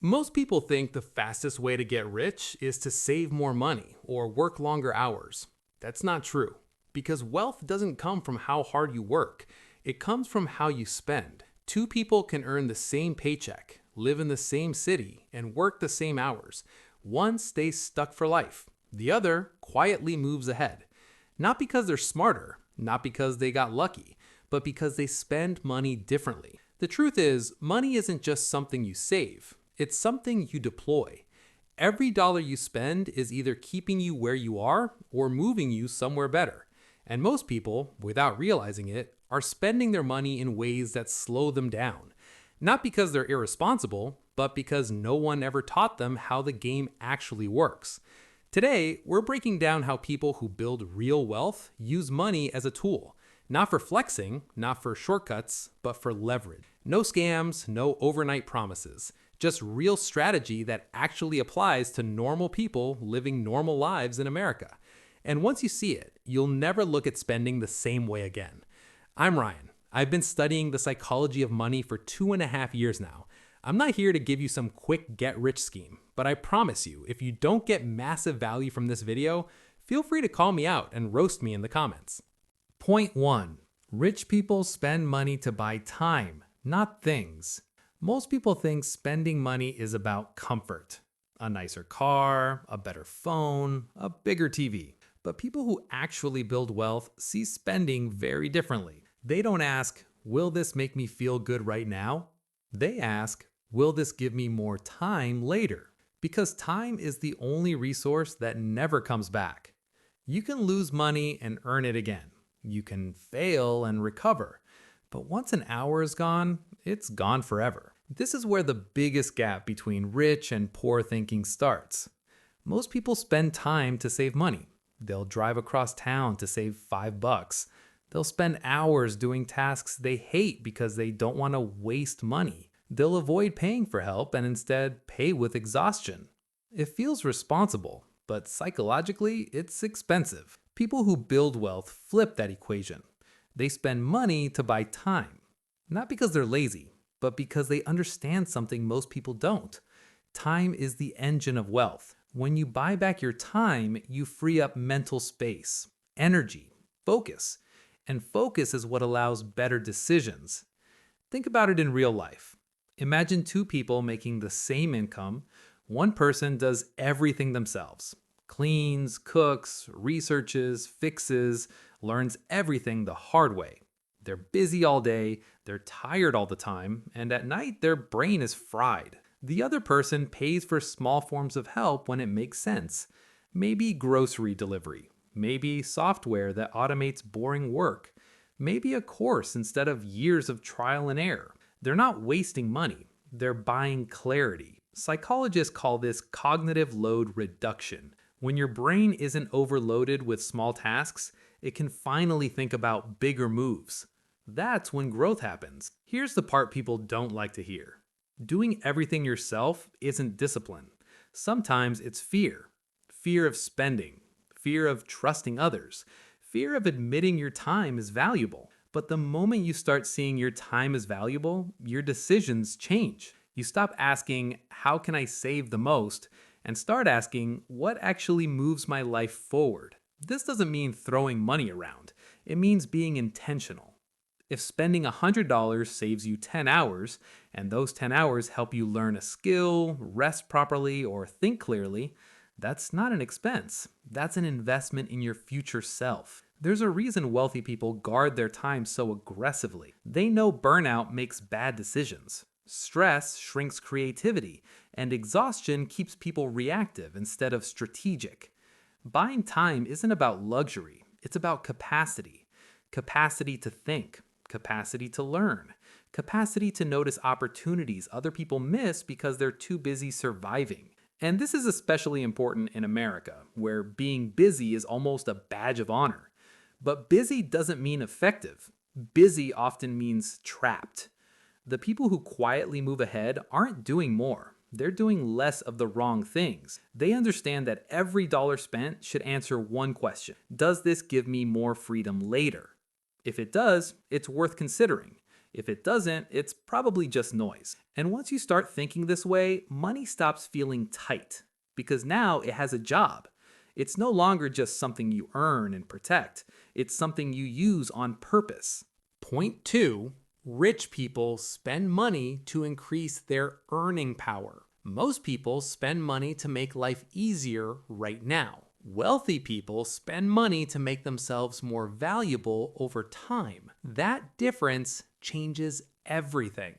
Most people think the fastest way to get rich is to save more money or work longer hours. That's not true, because wealth doesn't come from how hard you work, it comes from how you spend. Two people can earn the same paycheck, live in the same city, and work the same hours. One stays stuck for life, the other quietly moves ahead. Not because they're smarter, not because they got lucky, but because they spend money differently. The truth is, money isn't just something you save, it's something you deploy. Every dollar you spend is either keeping you where you are or moving you somewhere better. And most people, without realizing it, are spending their money in ways that slow them down. Not because they're irresponsible, but because no one ever taught them how the game actually works. Today, we're breaking down how people who build real wealth use money as a tool. Not for flexing, not for shortcuts, but for leverage. No scams, no overnight promises. Just real strategy that actually applies to normal people living normal lives in America. And once you see it, you'll never look at spending the same way again. I'm Ryan. I've been studying the psychology of money for 2.5 years now. I'm not here to give you some quick get-rich scheme, but I promise you, if you don't get massive value from this video, feel free to call me out and roast me in the comments. Point 1. Rich people spend money to buy time, not things. Most people think spending money is about comfort. A nicer car, a better phone, a bigger TV. But people who actually build wealth see spending very differently. They don't ask, will this make me feel good right now? They ask, will this give me more time later? Because time is the only resource that never comes back. You can lose money and earn it again. You can fail and recover. But once an hour is gone, it's gone forever. This is where the biggest gap between rich and poor thinking starts. Most people spend time to save money. They'll drive across town to save $5. They'll spend hours doing tasks they hate because they don't want to waste money. They'll avoid paying for help and instead pay with exhaustion. It feels responsible, but psychologically, it's expensive. People who build wealth flip that equation. They spend money to buy time. Not because they're lazy, but because they understand something most people don't. Time is the engine of wealth. When you buy back your time, you free up mental space, energy, focus. And focus is what allows better decisions. Think about it in real life. Imagine two people making the same income. One person does everything themselves. Cleans, cooks, researches, fixes, learns everything the hard way. They're busy all day, they're tired all the time, and at night their brain is fried. The other person pays for small forms of help when it makes sense. Maybe grocery delivery, maybe software that automates boring work, maybe a course instead of years of trial and error. They're not wasting money, they're buying clarity. Psychologists call this cognitive load reduction. When your brain isn't overloaded with small tasks, it can finally think about bigger moves. That's when growth happens. Here's the part people don't like to hear. Doing everything yourself isn't discipline. Sometimes it's fear. Fear of spending. Fear of trusting others. Fear of admitting your time is valuable. But the moment you start seeing your time as valuable, your decisions change. You stop asking, how can I save the most? And start asking, what actually moves my life forward? This doesn't mean throwing money around. It means being intentional. If spending $100 saves you 10 hours, and those 10 hours help you learn a skill, rest properly, or think clearly, that's not an expense. That's an investment in your future self. There's a reason wealthy people guard their time so aggressively. They know burnout makes bad decisions. Stress shrinks creativity, and exhaustion keeps people reactive instead of strategic. Buying time isn't about luxury, it's about capacity. Capacity to think, capacity to learn, capacity to notice opportunities other people miss because they're too busy surviving. And this is especially important in America, where being busy is almost a badge of honor. But busy doesn't mean effective. Busy often means trapped. The people who quietly move ahead aren't doing more. They're doing less of the wrong things. They understand that every dollar spent should answer one question. Does this give me more freedom later? If it does, it's worth considering. If it doesn't, it's probably just noise. And once you start thinking this way, money stops feeling tight because now it has a job. It's no longer just something you earn and protect, it's something you use on purpose. Point 2, rich people spend money to increase their earning power. Most people spend money to make life easier right now. Wealthy people spend money to make themselves more valuable over time. That difference changes everything.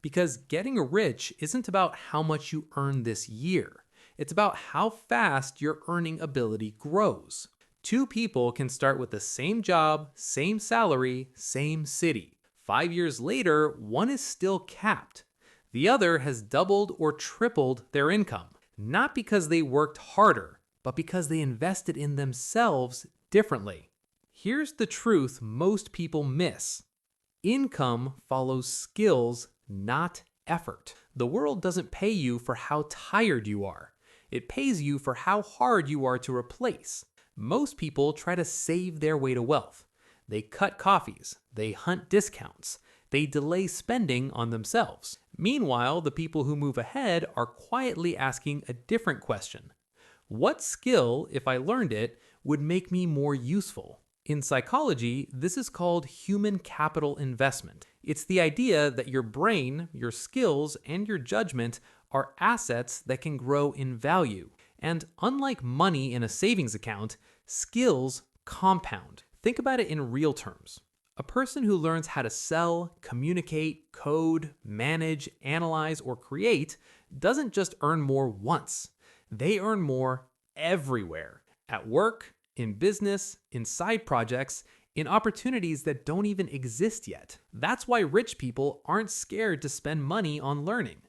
Because getting rich isn't about how much you earn this year. It's about how fast your earning ability grows. Two people can start with the same job, same salary, same city. 5 years later, one is still capped. The other has doubled or tripled their income. Not because they worked harder, but because they invested in themselves differently. Here's the truth most people miss. Income follows skills, not effort. The world doesn't pay you for how tired you are. It pays you for how hard you are to replace. Most people try to save their way to wealth. They cut coffees, they hunt discounts, they delay spending on themselves. Meanwhile, the people who move ahead are quietly asking a different question. What skill, if I learned it, would make me more useful? In psychology, this is called human capital investment. It's the idea that your brain, your skills, and your judgment are assets that can grow in value. And unlike money in a savings account, skills compound. Think about it in real terms. A person who learns how to sell, communicate, code, manage, analyze, or create doesn't just earn more once. They earn more everywhere. At work, in business, in side projects, in opportunities that don't even exist yet. That's why rich people aren't scared to spend money on learning.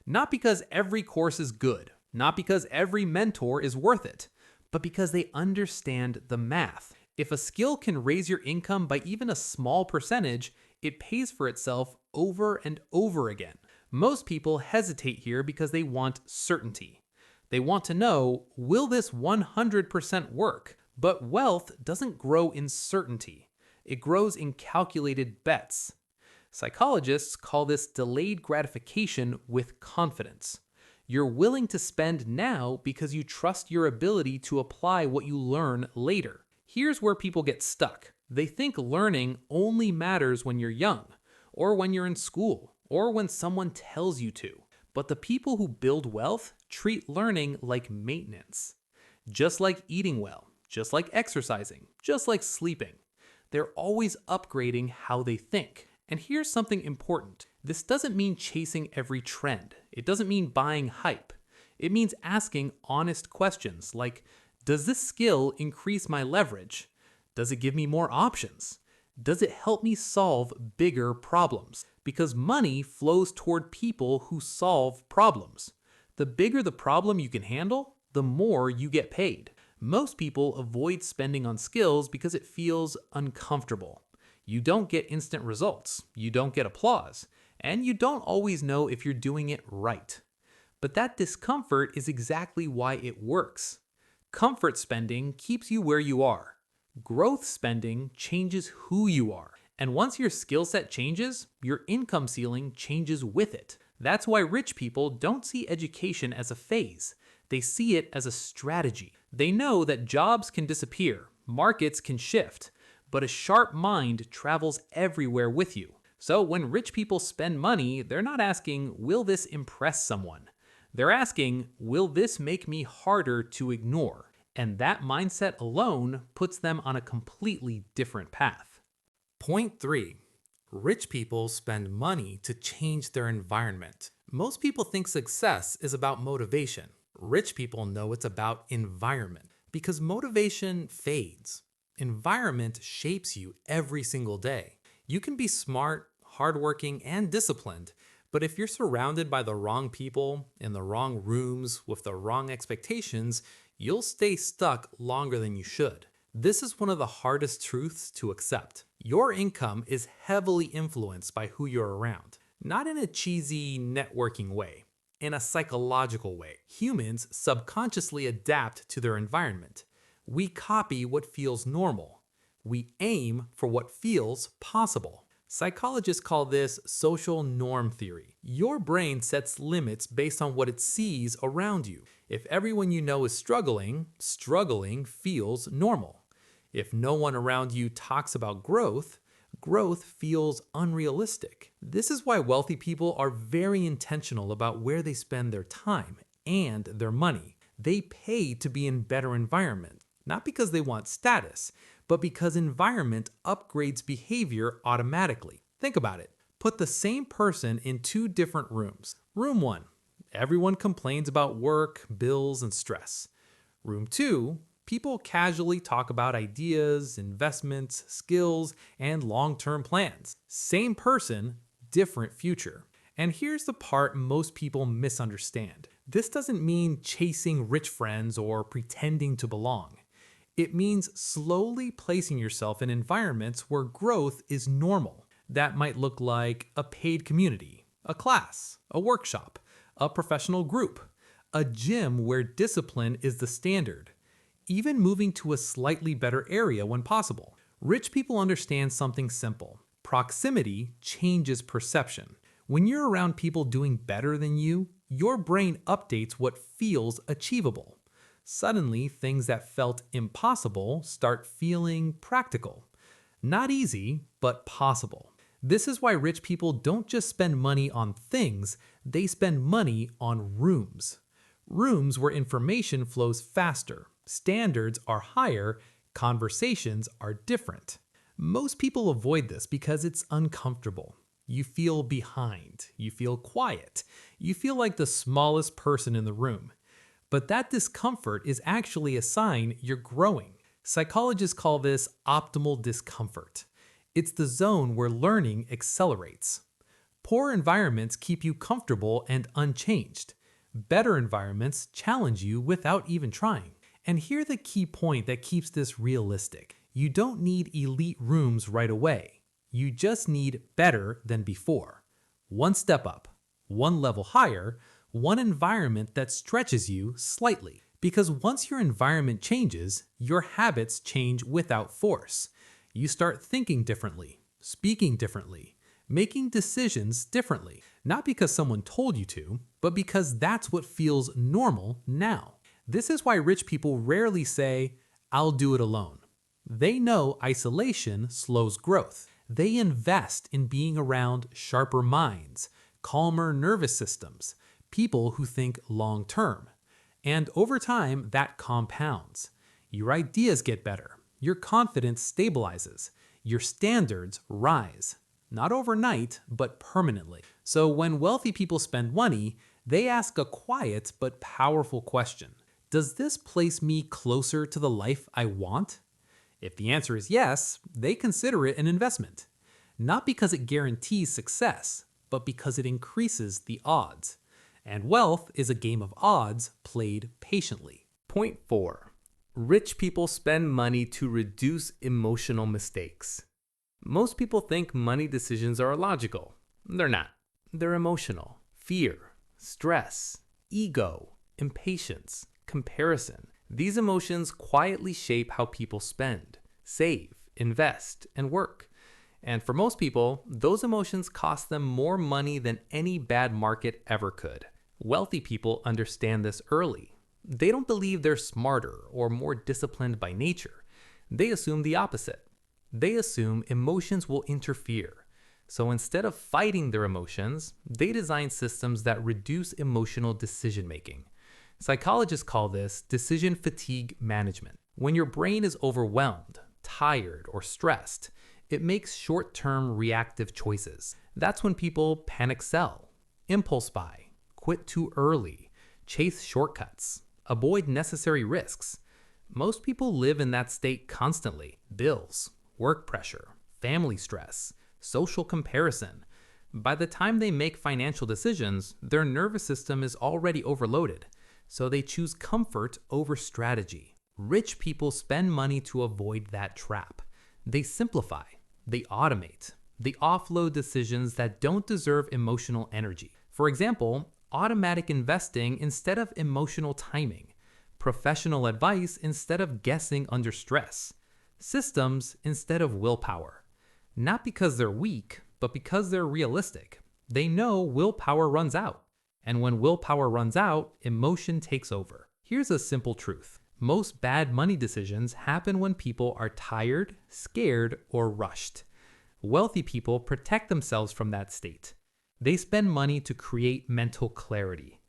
Not because every course is good, not because every mentor is worth it, but because they understand the math. If a skill can raise your income by even a small percentage, it pays for itself over and over again. Most people hesitate here because they want certainty. They want to know, will this 100% work? But wealth doesn't grow in certainty. It grows in calculated bets. Psychologists call this delayed gratification with confidence. You're willing to spend now because you trust your ability to apply what you learn later. Here's where people get stuck. They think learning only matters when you're young, or when you're in school, or when someone tells you to. But the people who build wealth treat learning like maintenance. Just like eating well, just like exercising, just like sleeping. They're always upgrading how they think. And here's something important. This doesn't mean chasing every trend. It doesn't mean buying hype. It means asking honest questions like, does this skill increase my leverage? Does it give me more options? Does it help me solve bigger problems? Because money flows toward people who solve problems. The bigger the problem you can handle, the more you get paid. Most people avoid spending on skills because it feels uncomfortable. You don't get instant results, you don't get applause, and you don't always know if you're doing it right. But that discomfort is exactly why it works. Comfort spending keeps you where you are. Growth spending changes who you are. And once your skill set changes, your income ceiling changes with it. That's why rich people don't see education as a phase. They see it as a strategy. They know that jobs can disappear, markets can shift, but a sharp mind travels everywhere with you. So when rich people spend money, they're not asking, will this impress someone? They're asking, will this make me harder to ignore? And that mindset alone puts them on a completely different path. Point 3. Rich people spend money to change their environment. Most people think success is about motivation. Rich people know it's about environment because motivation fades. Environment shapes you every single day. You can be smart, hardworking, and disciplined, but if you're surrounded by the wrong people, in the wrong rooms, with the wrong expectations, you'll stay stuck longer than you should. This is one of the hardest truths to accept. Your income is heavily influenced by who you're around. Not in a cheesy networking way, in a psychological way. Humans subconsciously adapt to their environment. We copy what feels normal. We aim for what feels possible. Psychologists call this social norm theory. Your brain sets limits based on what it sees around you. If everyone you know is struggling, struggling feels normal. If no one around you talks about growth, growth feels unrealistic. This is why wealthy people are very intentional about where they spend their time and their money. They pay to be in better environments, not because they want status, but because environment upgrades behavior automatically. Think about it. Put the same person in two different rooms. Room 1, everyone complains about work, bills, and stress. Room 2, people casually talk about ideas, investments, skills, and long-term plans. Same person, different future. And here's the part most people misunderstand. This doesn't mean chasing rich friends or pretending to belong. It means slowly placing yourself in environments where growth is normal. That might look like a paid community, a class, a workshop, a professional group, a gym where discipline is the standard, even moving to a slightly better area when possible. Rich people understand something simple. Proximity changes perception. When you're around people doing better than you, your brain updates what feels achievable. Suddenly, things that felt impossible start feeling practical. Not easy, but possible. This is why rich people don't just spend money on things, they spend money on rooms. Rooms where information flows faster, standards are higher, conversations are different. Most people avoid this because it's uncomfortable. You feel behind, you feel quiet, you feel like the smallest person in the room. But that discomfort is actually a sign you're growing. Psychologists call this optimal discomfort. It's the zone where learning accelerates. Poor environments keep you comfortable and unchanged. Better environments challenge you without even trying. And here's the key point that keeps this realistic. You don't need elite rooms right away. You just need better than before. One step up, one level higher, one environment that stretches you slightly. Because once your environment changes, your habits change without force. You start thinking differently, speaking differently, making decisions differently. Not because someone told you to, but because that's what feels normal now. This is why rich people rarely say, "I'll do it alone." They know isolation slows growth. They invest in being around sharper minds, calmer nervous systems, people who think long term. And over time, that compounds. Your ideas get better. Your confidence stabilizes. Your standards rise. Not overnight, but permanently. So when wealthy people spend money, they ask a quiet but powerful question. Does this place me closer to the life I want? If the answer is yes, they consider it an investment. Not because it guarantees success, but because it increases the odds. And wealth is a game of odds played patiently. Point 4. Rich people spend money to reduce emotional mistakes. Most people think money decisions are illogical. They're not. They're emotional. Fear, stress, ego, impatience, comparison. These emotions quietly shape how people spend, save, invest, and work. And for most people, those emotions cost them more money than any bad market ever could. Wealthy people understand this early. They don't believe they're smarter or more disciplined by nature. They assume the opposite. They assume emotions will interfere. So instead of fighting their emotions, they design systems that reduce emotional decision making. Psychologists call this decision fatigue management. When your brain is overwhelmed, tired, or stressed, it makes short-term reactive choices. That's when people panic sell, impulse buy, quit too early, chase shortcuts, avoid necessary risks. Most people live in that state constantly. Bills, work pressure, family stress, social comparison. By the time they make financial decisions, their nervous system is already overloaded, so they choose comfort over strategy. Rich people spend money to avoid that trap. They simplify, they automate, they offload decisions that don't deserve emotional energy. For example, automatic investing instead of emotional timing, professional advice instead of guessing under stress, systems instead of willpower. Not because they're weak, but because they're realistic. They know willpower runs out. And when willpower runs out, emotion takes over. Here's a simple truth. Most bad money decisions happen when people are tired, scared, or rushed. Wealthy people protect themselves from that state. They spend money to create mental clarity.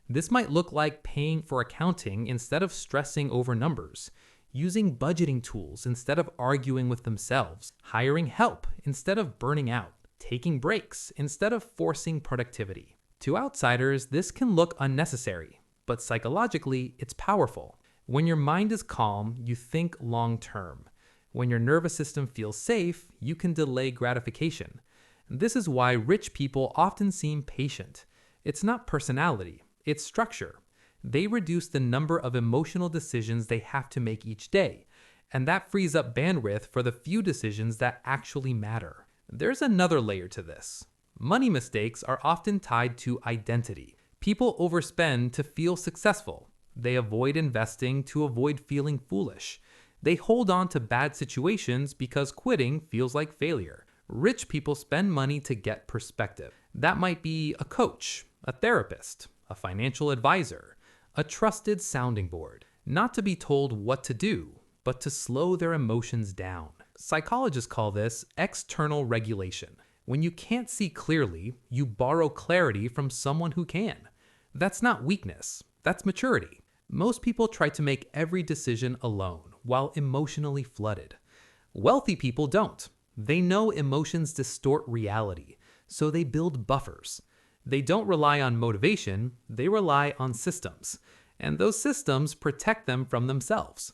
This might look like paying for accounting instead of stressing over numbers, using budgeting tools instead of arguing with themselves, hiring help instead of burning out, taking breaks instead of forcing productivity. To outsiders, this can look unnecessary, but psychologically, it's powerful. When your mind is calm, you think long term. When your nervous system feels safe, you can delay gratification. This is why rich people often seem patient. It's not personality, it's structure. They reduce the number of emotional decisions they have to make each day, and that frees up bandwidth for the few decisions that actually matter. There's another layer to this. Money mistakes are often tied to identity. People overspend to feel successful. They avoid investing to avoid feeling foolish. They hold on to bad situations because quitting feels like failure. Rich people spend money to get perspective. That might be a coach, a therapist, a financial advisor, a trusted sounding board. Not to be told what to do, but to slow their emotions down. Psychologists call this external regulation. When you can't see clearly, you borrow clarity from someone who can. That's not weakness, that's maturity. Most people try to make every decision alone, while emotionally flooded. Wealthy people don't. They know emotions distort reality, so they build buffers. They don't rely on motivation, they rely on systems. And those systems protect them from themselves.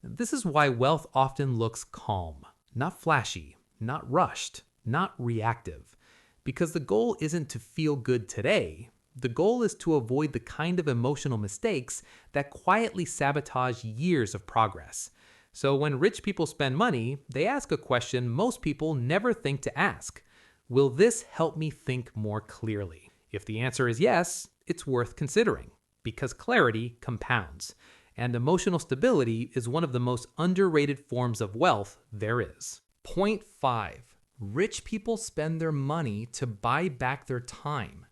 This is why wealth often looks calm, not flashy, not rushed, not reactive. Because the goal isn't to feel good today. The goal is to avoid the kind of emotional mistakes that quietly sabotage years of progress. So when rich people spend money, they ask a question most people never think to ask. Will this help me think more clearly? If the answer is yes, it's worth considering, because clarity compounds, and emotional stability is one of the most underrated forms of wealth there is. Point 5. Rich people spend their money to buy back their time.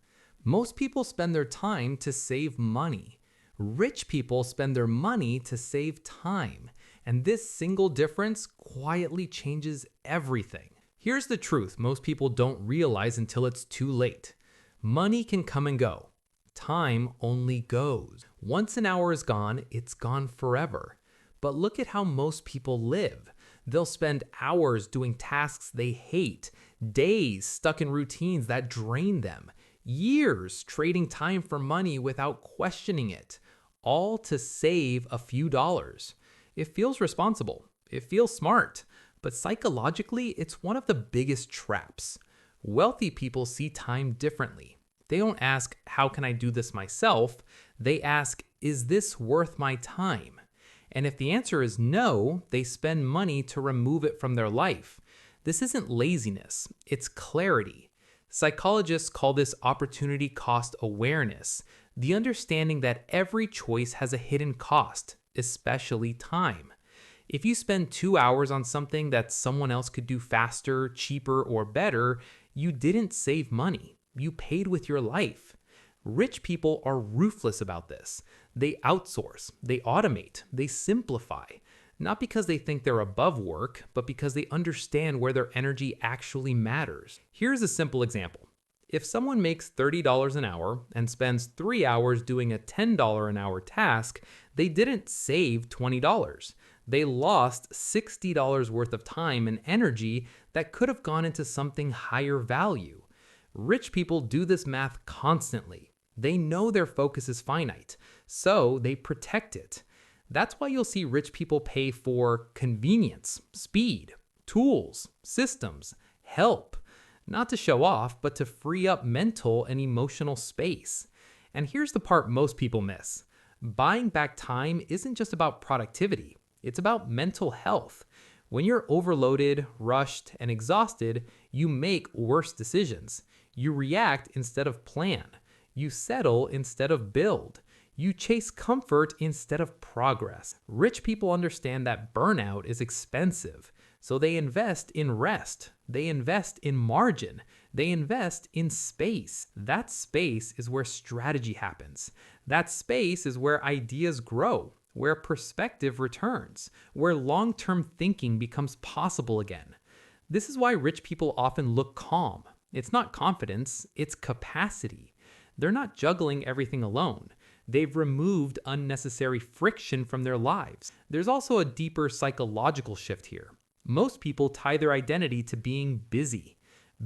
Most people spend their time to save money. Rich people spend their money to save time. And this single difference quietly changes everything. Here's the truth most people don't realize until it's too late. Money can come and go. Time only goes. Once an hour is gone, it's gone forever. But look at how most people live. They'll spend hours doing tasks they hate, days stuck in routines that drain them, years trading time for money without questioning it, all to save a few dollars. It feels responsible. It feels smart. But psychologically, it's one of the biggest traps. Wealthy people see time differently. They don't ask, how can I do this myself? They ask, is this worth my time? And if the answer is no, they spend money to remove it from their life. This isn't laziness, it's clarity. Psychologists call this opportunity cost awareness, the understanding that every choice has a hidden cost, especially time. If you spend 2 hours on something that someone else could do faster, cheaper, or better, you didn't save money. You paid with your life. Rich people are ruthless about this. They outsource, they automate, they simplify. Not because they think they're above work, but because they understand where their energy actually matters. Here's a simple example. If someone makes $30 an hour and spends 3 hours doing a $10 an hour task, they didn't save $20. They lost $60 worth of time and energy that could have gone into something higher value. Rich people do this math constantly. They know their focus is finite, so they protect it. That's why you'll see rich people pay for convenience, speed, tools, systems, help. Not to show off, but to free up mental and emotional space. And here's the part most people miss. Buying back time isn't just about productivity. It's about mental health. When you're overloaded, rushed, and exhausted, you make worse decisions. You react instead of plan. You settle instead of build. You chase comfort instead of progress. Rich people understand that burnout is expensive, so they invest in rest, They invest in margin. They invest in space. That space is where strategy happens. That space is where ideas grow, where perspective returns, where long-term thinking becomes possible again. This is why rich people often look calm. It's not confidence, it's capacity. They're not juggling everything alone. They've removed unnecessary friction from their lives. There's also a deeper psychological shift here. Most people tie their identity to being busy.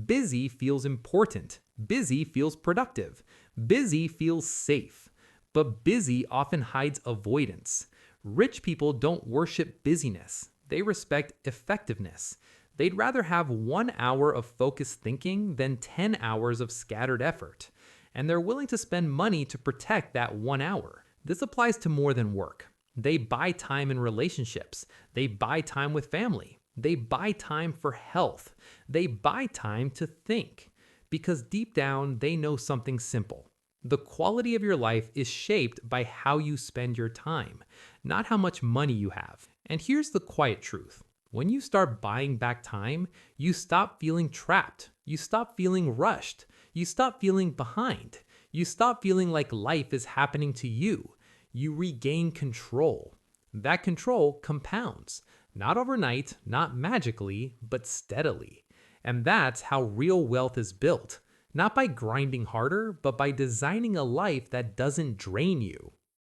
Busy feels important. Busy feels productive. Busy feels safe. But busy often hides avoidance. Rich people don't worship busyness. They respect effectiveness. They'd rather have 1 hour of focused thinking than 10 hours of scattered effort. And they're willing to spend money to protect that 1 hour. This applies to more than work. They buy time in relationships. They buy time with family. They buy time for health. They buy time to think. Because deep down, they know something simple. The quality of your life is shaped by how you spend your time, not how much money you have. And here's the quiet truth. When you start buying back time, you stop feeling trapped. You stop feeling rushed. You stop feeling behind. You stop feeling like life is happening to you. You regain control. That control compounds. Not overnight, not magically, but steadily. And that's how real wealth is built. Not by grinding harder, but by designing a life that doesn't drain you.